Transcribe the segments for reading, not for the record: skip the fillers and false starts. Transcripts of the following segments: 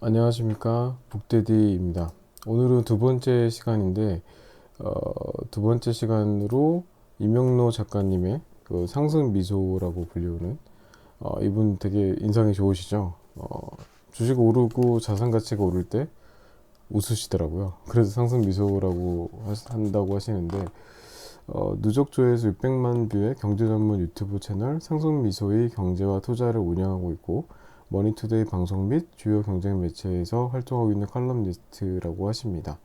안녕하십니까, 북대디입니다. 오늘은 두 번째 시간인데 두 번째 시간으로 이명로 작가님의 그 상승미소라고 불리우는 이분 되게 인상이 좋으시죠. 주식 오르고 자산 가치가 오를 때 웃으시더라고요. 그래서 상승미소라고 한다고 하시는데, 누적 조회수 600만 뷰의 경제 전문 유튜브 채널 상승미소의 경제와 투자를 운영하고 있고, 머니투데이 방송 및 주요 경쟁 매체에서 활동하고 있는 칼럼니스트라고 하십니다.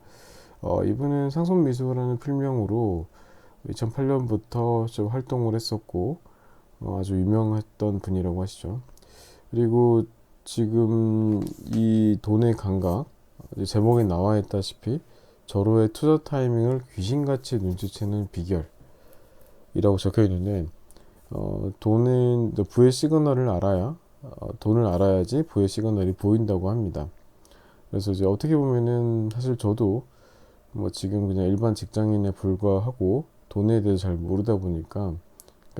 이분은 상승미소라는 필명으로 2008년부터 좀 활동을 했었고, 아주 유명했던 분이라고 하시죠. 그리고 지금 이 돈의 감각, 제목에 나와 있다시피 절호의 투자 타이밍을 귀신같이 눈치채는 비결이라고 적혀 있는데, 돈은 부의 시그널을 알아야 돈을 알아야지 부의 시그널이 보인다고 합니다. 그래서 이제 어떻게 보면은 사실 저도 뭐 지금 그냥 일반 직장인에 불과하고 돈에 대해서 잘 모르다 보니까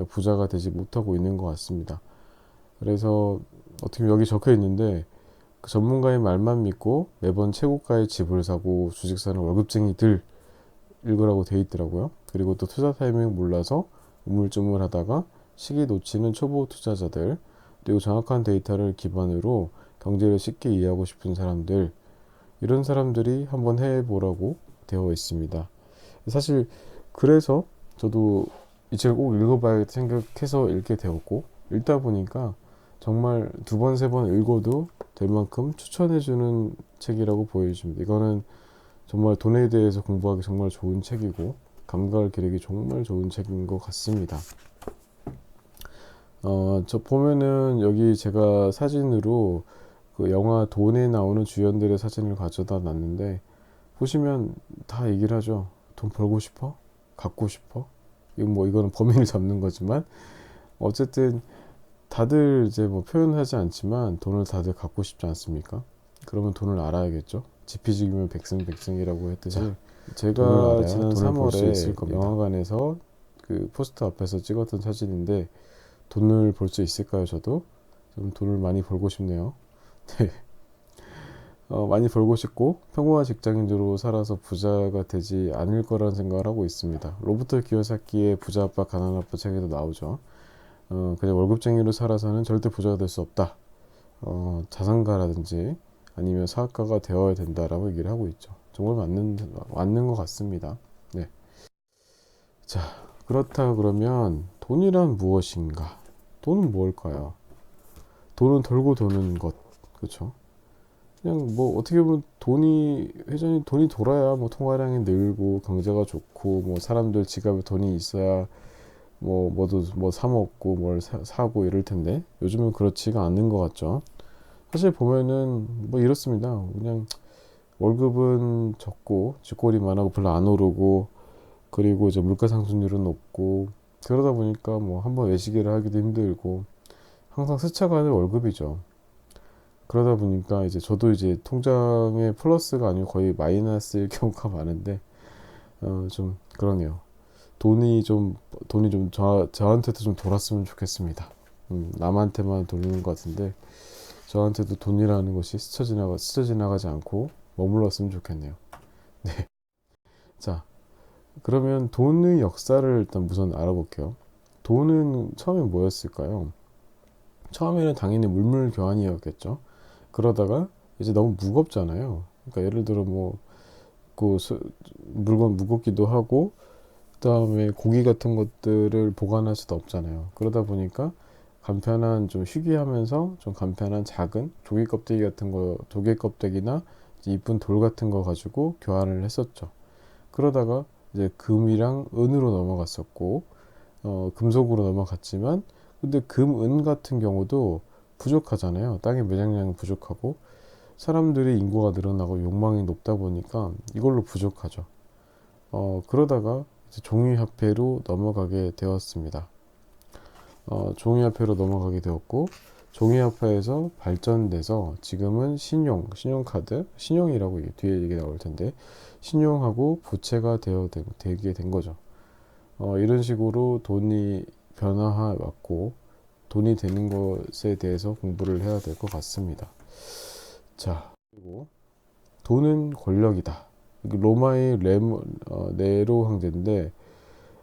부자가 되지 못하고 있는 것 같습니다. 그래서 어떻게 여기 적혀 있는데, 그 전문가의 말만 믿고 매번 최고가의 집을 사고 주식 사는 월급쟁이들 읽으라고 돼 있더라고요. 그리고 또 투자 타이밍 몰라서 우물쭈물하다가 시기 놓치는 초보 투자자들, 그리고 정확한 데이터를 기반으로 경제를 쉽게 이해하고 싶은 사람들, 이런 사람들이 한번 해보라고 되어 있습니다. 사실 그래서 저도 이 책을 꼭 읽어봐야겠다 생각해서 읽게 되었고, 읽다 보니까 정말 두 번, 세 번 읽어도 될 만큼 추천해주는 책이라고 보여집니다. 이거는 정말 돈에 대해서 공부하기 정말 좋은 책이고, 감각을 기르기 정말 좋은 책인 것 같습니다. 저 보면은 여기 제가 사진으로 그 영화 돈에 나오는 주연들의 사진을 가져다 놨는데, 보시면 다 얘기를 하죠. 돈 벌고 싶어? 갖고 싶어? 이거는 범인을 잡는 거지만, 어쨌든 다들 이제 뭐 표현하지 않지만 돈을 다들 갖고 싶지 않습니까? 그러면 돈을 알아야겠죠. 지피지기면 백승백승이라고 했듯이, 제가 지난 3월에 영화관에서 그 포스터 앞에서 찍었던 사진인데, 돈을 벌 수 있을까요? 저도 좀 돈을 많이 벌고 싶네요. 네. 많이 벌고 싶고 평범한 직장인으로 살아서 부자가 되지 않을 거라는 생각을 하고 있습니다. 로버트 키요사키의 부자 아빠 가난 아빠 책에도 나오죠. 그냥 월급쟁이로 살아서는 절대 부자가 될 수 없다. 자산가라든지 아니면 사업가가 되어야 된다라고 얘기를 하고 있죠. 정말 맞는 것 같습니다. 네. 자, 그렇다 그러면 돈이란 무엇인가? 돈은 뭘까요? 돈은 덜고 도는 것, 그렇죠? 그냥 뭐 어떻게 보면 회전이 돈이 돌아야 뭐 통화량이 늘고 경제가 좋고, 뭐 사람들 지갑에 돈이 있어야 뭐도 뭐 사 먹고 뭘 사고 이럴 텐데, 요즘은 그렇지가 않는 것 같죠. 사실 보면은 뭐 이렇습니다. 그냥 월급은 적고 쥐꼬리만 하고 별로 안 오르고, 그리고 이제 물가 상승률은 높고, 그러다 보니까 뭐 한번 외식을 하기도 힘들고 항상 스쳐가는 월급이죠. 그러다 보니까 이제 저도 이제 통장에 플러스가 아니고 거의 마이너스일 경우가 많은데, 좀 그러네요. 돈이 좀 저한테도 좀 돌았으면 좋겠습니다. 남한테만 돌리는 것 같은데, 저한테도 돈이라는 것이 스쳐 지나가지 않고 머물렀으면 좋겠네요. 네. 자, 그러면 돈의 역사를 일단 우선 알아볼게요. 돈은 처음에 뭐였을까요? 처음에는 당연히 물물 교환이었겠죠. 그러다가 이제 너무 무겁잖아요. 그러니까 예를 들어 그 물건 무겁기도 하고, 그다음에 고기 같은 것들을 보관할 수도 없잖아요. 그러다 보니까 간편한, 좀 희귀하면서 좀 간편한 작은 조개 껍데기나 이쁜 돌 같은 거 가지고 교환을 했었죠. 그러다가 이제 금이랑 은으로 넘어갔었고, 금속으로 넘어갔지만, 근데 금, 은 같은 경우도 부족하잖아요. 땅의 매장량이 부족하고 사람들의 인구가 늘어나고 욕망이 높다 보니까 이걸로 부족하죠. 그러다가 이제 종이화폐로 넘어가게 되었습니다. 종이화폐로 넘어가게 되었고, 종이화폐에서 발전돼서 지금은 신용카드, 신용이라고 뒤에 얘기 나올 텐데, 신용하고 부채가 되게 된 거죠. 이런 식으로 돈이 변화해 왔고, 돈이 되는 것에 대해서 공부를 해야 될 것 같습니다. 자, 그리고 돈은 권력이다. 로마의 네로 황제인데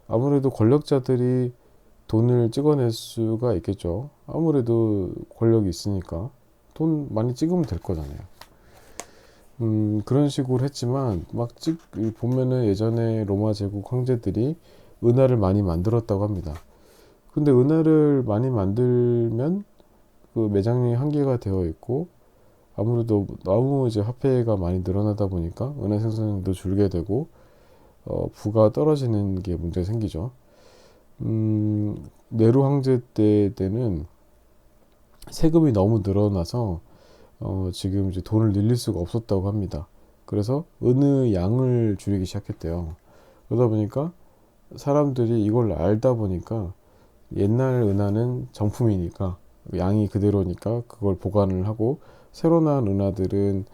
아무래도 권력자들이 돈을 찍어낼 수가 있겠죠. 아무래도 권력이 있으니까 돈 많이 찍으면 될 거잖아요. 그런 식으로 했지만 보면은 예전에 로마 제국 황제들이 은하를 많이 만들었다고 합니다. 근데 은하를 많이 만들면 그 매장량이 한계가 되어 있고 아무래도 너무 이제 화폐가 많이 늘어나다 보니까 은하 생산량도 줄게 되고 부가 떨어지는 게 문제가 생기죠. 네로 황제 때는 세금이 너무 늘어나서 지금 이제 돈을 늘릴 수가 없었다고 합니다. 그래서 은의 양을 줄이기 시작했대요. 그러다 보니까 사람들이 이걸 알다 보니까 옛날 은하는 정품이니까 양이 그대로니까 그걸 보관을 하고 새로 나온 은하들은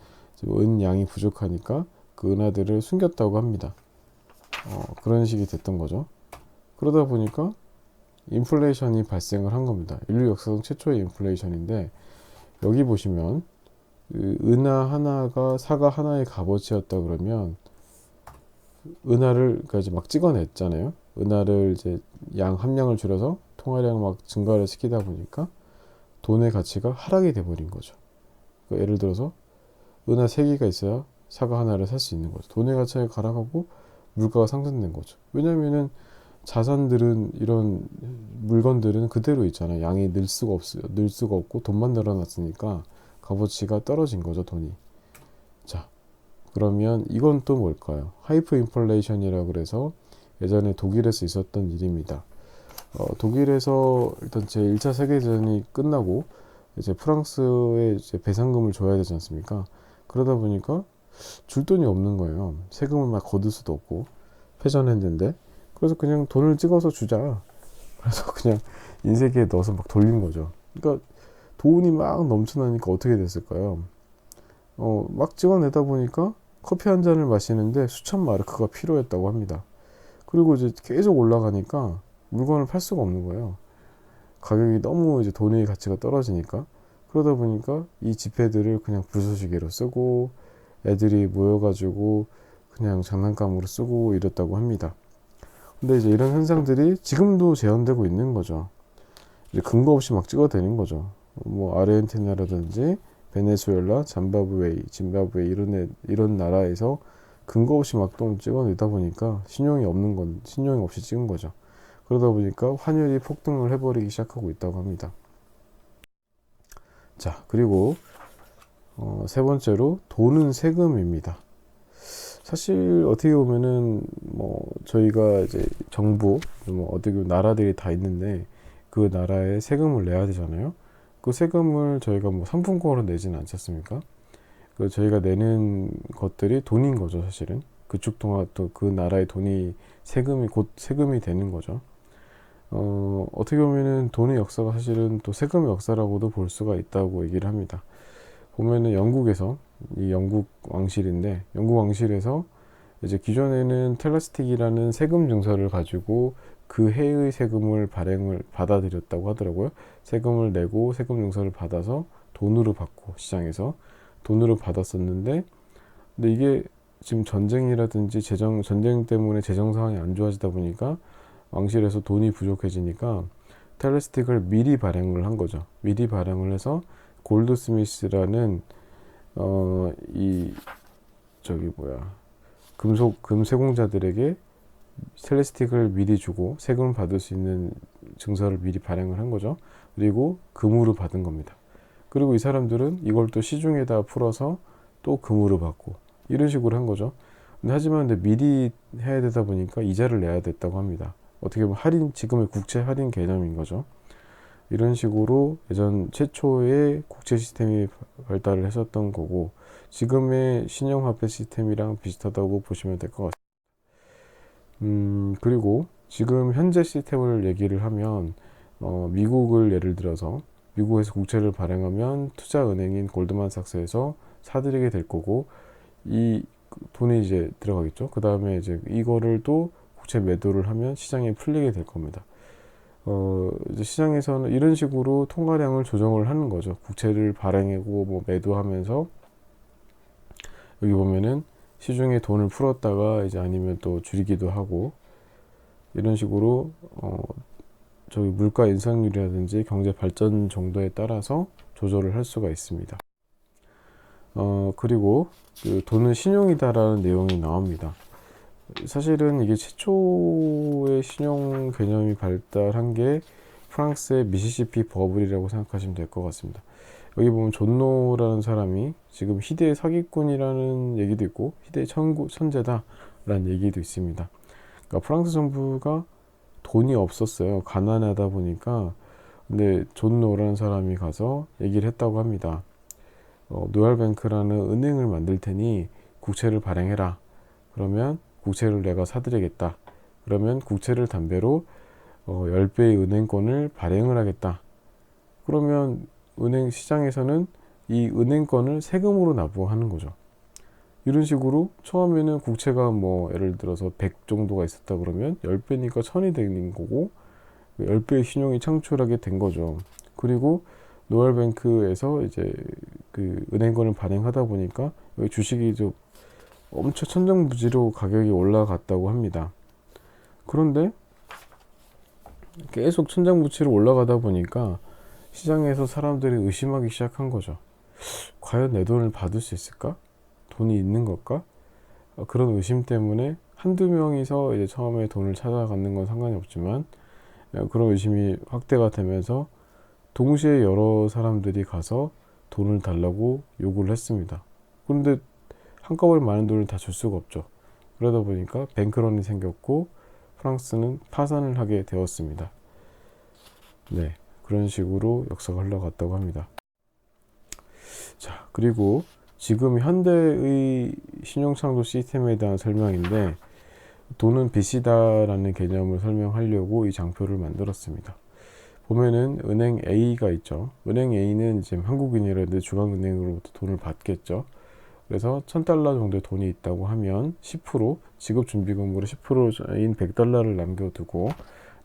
은 양이 부족하니까 그 은하들을 숨겼다고 합니다. 그런 식이 됐던 거죠. 그러다 보니까 인플레이션이 발생을 한 겁니다. 인류 역사상 최초의 인플레이션인데 여기 보시면 그 은하 하나가 사과 하나의 값어치였다 그러면 은하를 그러니까 이제 막 찍어냈잖아요. 은하를 이제 양 함량을 줄여서 통화량 막 증가를 시키다 보니까 돈의 가치가 하락이 돼 버린 거죠. 그러니까 예를 들어서 은하 3개가 있어야 사과 하나를 살 수 있는 거죠. 돈의 가치가 하락하고 물가가 상승된 거죠. 왜냐면은 자산들은 이런 물건들은 그대로 있잖아요. 양이 늘 수가 없고 돈만 늘어났으니까 값어치가 떨어진 거죠, 돈이. 자, 그러면 이건 또 뭘까요? 하이퍼 인플레이션이라고 그래서 예전에 독일에서 있었던 일입니다. 독일에서 일단 제1차 세계대전이 끝나고 이제 프랑스에 이제 배상금을 줘야 되지 않습니까? 그러다 보니까 줄 돈이 없는 거예요. 세금을 막 거둘 수도 없고 패전했는데 그래서 그냥 돈을 찍어서 주자. 그래서 그냥 인쇄기에 넣어서 막 돌린 거죠. 그러니까 돈이 막 넘쳐나니까 어떻게 됐을까요? 막 찍어내다 보니까 커피 한 잔을 마시는데 수천 마르크가 필요했다고 합니다. 그리고 이제 계속 올라가니까 물건을 팔 수가 없는 거예요. 가격이 너무 이제 돈의 가치가 떨어지니까. 그러다 보니까 이 지폐들을 그냥 불쏘시개로 쓰고 애들이 모여가지고 그냥 장난감으로 쓰고 이랬다고 합니다. 근데 이제 이런 현상들이 지금도 재현되고 있는 거죠. 이제 근거 없이 막 찍어대는 거죠. 뭐 아르헨티나라든지 베네수엘라, 짐바브웨이 이런 나라에서 근거 없이 막 돈 찍어내다 보니까 신용이 없이 찍은 거죠. 그러다 보니까 환율이 폭등을 해버리기 시작하고 있다고 합니다. 자, 그리고 세 번째로 돈은 세금입니다. 사실 어떻게 보면은 뭐 저희가 이제 정부 뭐 어떻게 보면 나라들이 다 있는데 그 나라에 세금을 내야 되잖아요. 그 세금을 저희가 뭐 상품권으로 내지는 않지 않습니까? 그 저희가 내는 것들이 돈인 거죠, 사실은. 그쪽 동안 또 그 나라의 돈이 세금이 곧 세금이 되는 거죠. 어떻게 보면은 돈의 역사가 사실은 또 세금의 역사라고도 볼 수가 있다고 얘기를 합니다. 보면은 이 영국 왕실인데 영국 왕실에서 이제 기존에는 텔라스틱이라는 세금 증서를 가지고 그 해의 세금을 받아들였다고 하더라고요. 세금을 내고 세금 증서를 받아서 돈으로 받고 시장에서 돈으로 받았었는데 근데 이게 지금 전쟁이라든지 전쟁 때문에 재정 상황이 안 좋아지다 보니까 왕실에서 돈이 부족해지니까 텔레스틱을 미리 발행을 한 거죠. 미리 발행을 해서 골드스미스라는 이 저기 뭐야 금세공자들에게 텔레스틱을 미리 주고 세금을 받을 수 있는 증서를 미리 발행을 한 거죠. 그리고 금으로 받은 겁니다. 그리고 이 사람들은 이걸 또 시중에다 풀어서 또 금으로 받고 이런 식으로 한 거죠. 하지만 미리 해야 되다 보니까 이자를 내야 됐다고 합니다. 어떻게 보면 지금의 국채 할인 개념인 거죠. 이런 식으로 예전 최초의 국채 시스템이 발달을 했었던 거고 지금의 신용화폐 시스템이랑 비슷하다고 보시면 될 것 같습니다. 그리고 지금 현재 시스템을 얘기를 하면 미국을 예를 들어서 미국에서 국채를 발행하면 투자은행인 골드만삭스에서 사들이게 될 거고 이 돈이 이제 들어가겠죠. 그 다음에 이제 이거를 또 국채 매도를 하면 시장에 풀리게 될 겁니다. 이제 시장에서는 이런 식으로 통화량을 조정을 하는 거죠. 국채를 발행하고 뭐 매도하면서 여기 보면은 시중에 돈을 풀었다가 이제 아니면 또 줄이기도 하고 이런 식으로 저기 물가 인상률이라든지 경제 발전 정도에 따라서 조절을 할 수가 있습니다. 그리고 그 돈은 신용이다라는 내용이 나옵니다. 사실은 이게 최초의 신용 개념이 발달한 게 프랑스의 미시시피 버블이라고 생각하시면 될 것 같습니다. 여기 보면 존노라는 사람이 지금 희대의 사기꾼이라는 얘기도 있고 희대의 천재다라는 얘기도 있습니다. 그러니까 프랑스 정부가 돈이 없었어요. 가난하다 보니까. 근데 존노라는 사람이 가서 얘기를 했다고 합니다. 노얄뱅크라는 은행을 만들 테니 국채를 발행해라. 그러면 국채를 내가 사드리겠다. 그러면 국채를 담배로 10배의 은행권을 발행을 하겠다. 그러면 은행 시장에서는 이 은행권을 세금으로 납부하는 거죠. 이런 식으로 처음에는 국채가 뭐 예를 들어서 100 정도가 있었다 그러면 10배니까 1000이 되는 거고 10배의 신용이 창출하게 된 거죠. 그리고 노얼뱅크에서 이제 그 은행권을 발행하다 보니까 여기 주식이 좀 엄청 천정부지로 가격이 올라갔다고 합니다. 그런데 계속 천정부지로 올라가다 보니까 시장에서 사람들이 의심하기 시작한 거죠. 과연 내 돈을 받을 수 있을까? 돈이 있는 걸까? 그런 의심 때문에 한두 명이서 이제 처음에 돈을 찾아가는 건 상관이 없지만 그런 의심이 확대가 되면서 동시에 여러 사람들이 가서 돈을 달라고 요구를 했습니다. 그런데 한꺼번에 많은 돈을 다 줄 수가 없죠. 그러다 보니까 뱅크런이 생겼고 프랑스는 파산을 하게 되었습니다. 네, 그런 식으로 역사가 흘러갔다고 합니다. 자, 그리고 지금 현대의 신용창조 시스템에 대한 설명인데 돈은 빚이다라는 개념을 설명하려고 이 장표를 만들었습니다. 보면은 은행 A가 있죠. 은행 A는 지금 한국인이라든지 중앙은행으로부터 돈을 받겠죠. 그래서 1000달러 정도의 돈이 있다고 하면 10% 지급준비금으로 10%인 100달러를 남겨두고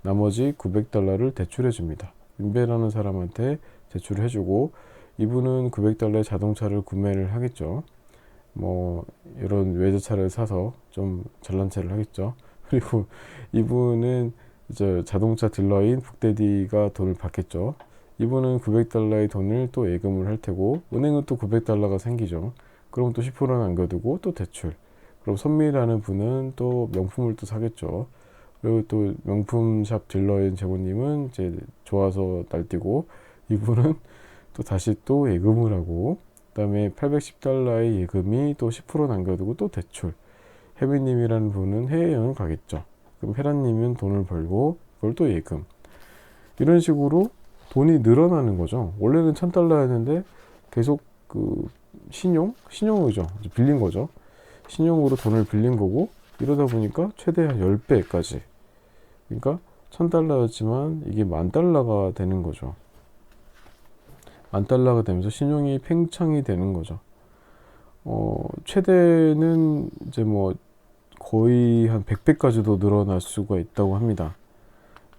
나머지 900달러를 대출해 줍니다. 윤배라는 사람한테 대출을 해주고 이분은 900달러의 자동차를 구매를 하겠죠. 뭐 이런 외제차를 사서 좀 잘난 체를 하겠죠. 그리고 이분은 이제 자동차 딜러인 북데디가 돈을 받겠죠. 이분은 900달러의 돈을 또 예금을 할 테고 은행은 또 900달러가 생기죠. 그럼 또 10% 남겨두고 또 대출. 그럼 선미라는 분은 또 명품을 또 사겠죠. 그리고 또 명품샵 딜러인 재고님은 이제 좋아서 날뛰고 이분은 또 다시 또 예금을 하고 그 다음에 810달러의 예금이 또 10% 남겨두고 또 대출. 혜빈님이라는 분은 해외여행 가겠죠. 그럼 헤라님은 돈을 벌고 그걸 또 예금. 이런 식으로 돈이 늘어나는 거죠. 원래는 1000달러였는데 계속 그 신용이죠. 빌린 거죠. 신용으로 돈을 빌린 거고 이러다 보니까 최대 한 10배까지. 그러니까 1000달러였지만 이게 10,000달러가 되는 거죠. 10,000달러가 되면서 신용이 팽창이 되는 거죠. 최대는 이제 뭐 거의 한 100배까지도 늘어날 수가 있다고 합니다.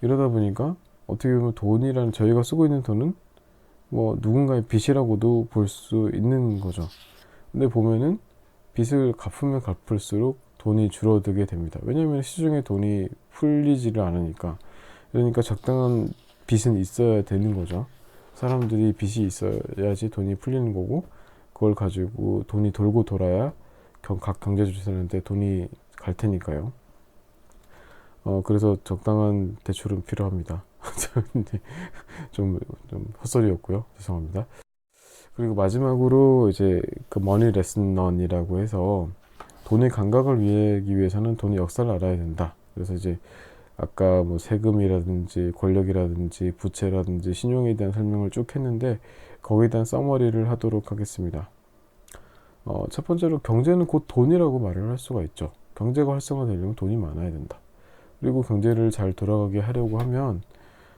이러다 보니까 어떻게 보면 돈이란 저희가 쓰고 있는 돈은 뭐 누군가의 빚이라고도 볼 수 있는 거죠. 근데 보면은 빚을 갚으면 갚을수록 돈이 줄어들게 됩니다. 왜냐하면 시중에 돈이 풀리지를 않으니까. 그러니까 적당한 빚은 있어야 되는 거죠. 사람들이 빚이 있어야지 돈이 풀리는 거고 그걸 가지고 돈이 돌고 돌아야 각 경제주체들한테 돈이 갈 테니까요. 그래서 적당한 대출은 필요합니다. 좀 헛소리였고요. 죄송합니다. 그리고 마지막으로 이제 그 머니 레슨 런이라고 해서 돈의 감각을 이해하기 위해서는 돈의 역사를 알아야 된다. 그래서 이제 아까 뭐 세금이라든지 권력이라든지 부채라든지 신용에 대한 설명을 쭉 했는데 거기에 대한 서머리를 하도록 하겠습니다. 첫 번째로 경제는 곧 돈이라고 말을 할 수가 있죠. 경제가 활성화되려면 돈이 많아야 된다. 그리고 경제를 잘 돌아가게 하려고 하면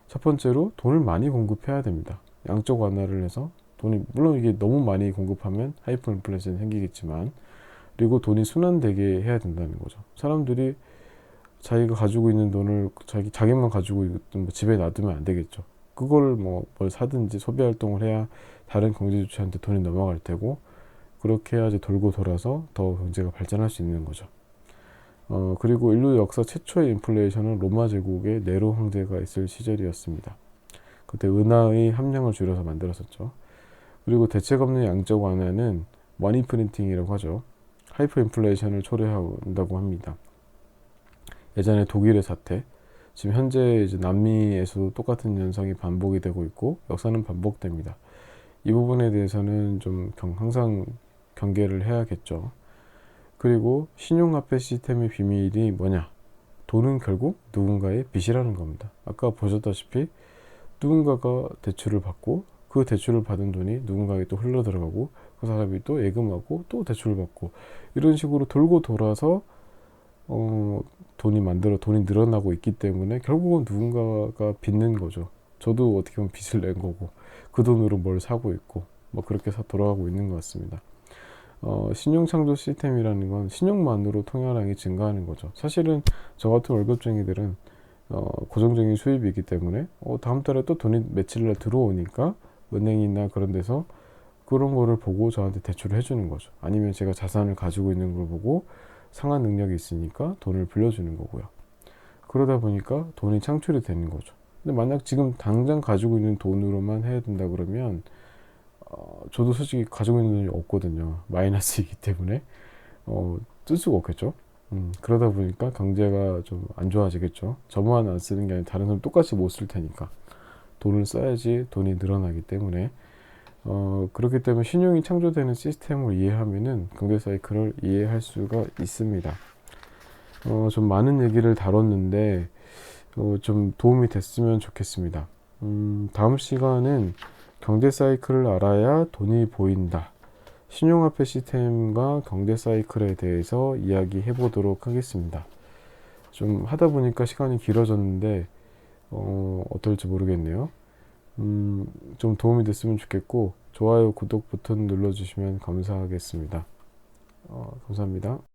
첫 번째로 돈을 많이 공급해야 됩니다. 양적 완화를 해서 돈이 물론 이게 너무 많이 공급하면 하이퍼 인플레이션이 생기겠지만 그리고 돈이 순환되게 해야 된다는 거죠. 사람들이 자기가 가지고 있는 돈을 자기만 가지고 있던 집에 놔두면 안 되겠죠. 그걸 뭘 사든지 소비 활동을 해야 다른 경제 주체한테 돈이 넘어갈 테고 그렇게 해야지 돌고 돌아서 더 경제가 발전할 수 있는 거죠. 그리고 인류 역사 최초의 인플레이션은 로마 제국의 네로 황제가 있을 시절이었습니다. 그때 은하의 함량을 줄여서 만들었었죠. 그리고 대책 없는 양적 완화는 머니 프린팅이라고 하죠. 하이퍼 인플레이션을 초래한다고 합니다. 예전에 독일의 사태, 지금 현재 이제 남미에서도 똑같은 현상이 반복이 되고 있고 역사는 반복됩니다. 이 부분에 대해서는 좀 항상 경계를 해야겠죠. 그리고 신용화폐 시스템의 비밀이 뭐냐? 돈은 결국 누군가의 빚이라는 겁니다. 아까 보셨다시피 누군가가 대출을 받고 그 대출을 받은 돈이 누군가에게 또 흘러 들어가고 그 사람이 또 예금하고 또 대출을 받고 이런 식으로 돌고 돌아서 돈이 늘어나고 있기 때문에 결국은 누군가가 빚는 거죠. 저도 어떻게 보면 빚을 낸 거고 그 돈으로 뭘 사고 있고 뭐 그렇게 돌아가고 있는 것 같습니다. 신용창조 시스템이라는 건 신용만으로 통화량이 증가하는 거죠. 사실은 저 같은 월급쟁이들은 고정적인 수입이 있기 때문에 다음 달에 또 돈이 며칠날 들어오니까 은행이나 그런 데서 그런 거를 보고 저한테 대출을 해주는 거죠. 아니면 제가 자산을 가지고 있는 걸 보고 상환 능력이 있으니까 돈을 빌려주는 거고요. 그러다 보니까 돈이 창출이 되는 거죠. 근데 만약 지금 당장 가지고 있는 돈으로만 해야 된다 그러면 저도 솔직히 가지고 있는 돈이 없거든요. 마이너스이기 때문에 쓸 수가 없겠죠. 그러다 보니까 경제가 좀 안 좋아지겠죠. 저만 안 쓰는 게 아니라 다른 사람 똑같이 못 쓸 테니까 돈을 써야지 돈이 늘어나기 때문에 그렇기 때문에 신용이 창조되는 시스템을 이해하면은 경제 사이클을 이해할 수가 있습니다. 좀 많은 얘기를 다뤘는데 좀 도움이 됐으면 좋겠습니다. 다음 시간은 경제 사이클을 알아야 돈이 보인다. 신용화폐 시스템과 경제 사이클에 대해서 이야기해 보도록 하겠습니다. 좀 하다 보니까 시간이 길어졌는데 어떨지 모르겠네요. 좀 도움이 됐으면 좋겠고 좋아요, 구독 버튼 눌러주시면 감사하겠습니다. 감사합니다.